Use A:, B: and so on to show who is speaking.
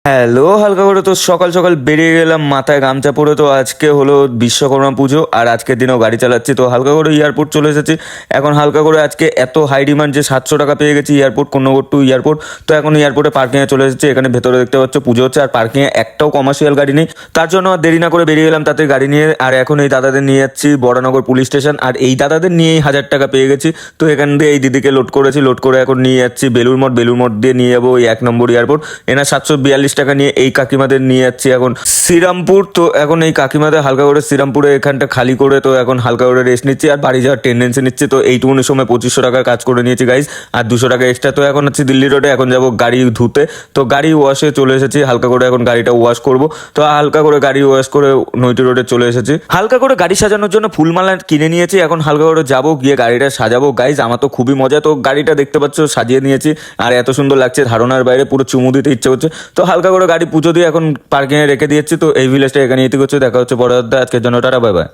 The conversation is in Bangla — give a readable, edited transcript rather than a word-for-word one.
A: হ্যালো, হালকা করে তো সকাল সকাল বেরিয়ে গেলাম মাথায় গামছা পরে। তো আজকে হলো বিশ্বকর্মা পুজো আর আজকের দিনেও গাড়ি চালাচ্ছি। তো হালকা করে এয়ারপোর্ট চলে এসেছি। এখন হালকা করে আজকে এত হাই ডিমান্ড যে 700 টাকা পেয়ে গেছি এয়ারপোর্ট, কোন্নগর টু এয়ারপোর্ট। তো এখন এয়ারপোর্টে পার্কিংয়ে চলে এসেছি। এখানে ভেতরে দেখতে পাচ্ছ পুজো হচ্ছে আর পার্কিংয়ে একটাও কমার্শিয়াল গাড়ি নেই। তার জন্য আর দেরি না করে বেরিয়ে গেলাম তাতে গাড়ি নিয়ে। আর এখন এই দাদাদের নিয়ে যাচ্ছি বড়নগর পুলিশ স্টেশন। আর এই দাদাদের নিয়েই 1000 টাকা পেয়ে গেছি। তো এখান দিয়ে এই দিদিকে লোড করেছি, লোড করে এখন নিয়ে যাচ্ছি বেলুর মঠ। বেলুর মঠ দিয়ে নিয়ে যাবো ওই 1 নম্বর এয়ারপোর্ট। এনার 742 টাকা নিয়ে এই কাকিমাদের নিয়ে যাচ্ছি এখন শ্রীরামপুর। তো এখন এই কাকিমাদের হালকা করে শ্রীরামপুরে এখানটা খালি করে তো এখন হালকা করে রেস্ট নিচ্ছি আর বাড়ি যাওয়ার টেন্ডেন্সি নিচ্ছি। তো এইটুকুনি সময় 2500 টাকার কাজ করে নিয়েছি গাইজ, আর 200 টাকা এক্সট্রা। তো এখন হচ্ছে দিল্লি রোডে, এখন যাব গাড়ি ধুতে। তো গাড়ি ওয়াশে চলে এসেছি, হালকা করে এখন গাড়িটা ওয়াশ করব। তো হালকা করে গাড়ি ওয়াশ করে নৈটি রোডে চলে এসেছি। হালকা করে গাড়ি সাজানোর জন্য ফুলমালা কিনে নিয়েছি। এখন হালকা করে যাবো, গিয়ে গাড়িটা সাজাবো গাইজ। আমার তো খুবই মজা। তো গাড়িটা দেখতে পাচ্ছ সাজিয়ে নিয়েছি আর এত সুন্দর লাগছে, ধারণার বাইরে, পুরো চুমু দিতে ইচ্ছে করছে। তো হালকা করে গাড়ি পুজো দিয়ে এখন পার্কিংয়ে রেখে দিয়েছি। তো এই ভিলেজটা এখানে ইতি করছে। দেখা হচ্ছে পরের অধ্যায়ে। আজকের জন্য টাটা, বাই বাই।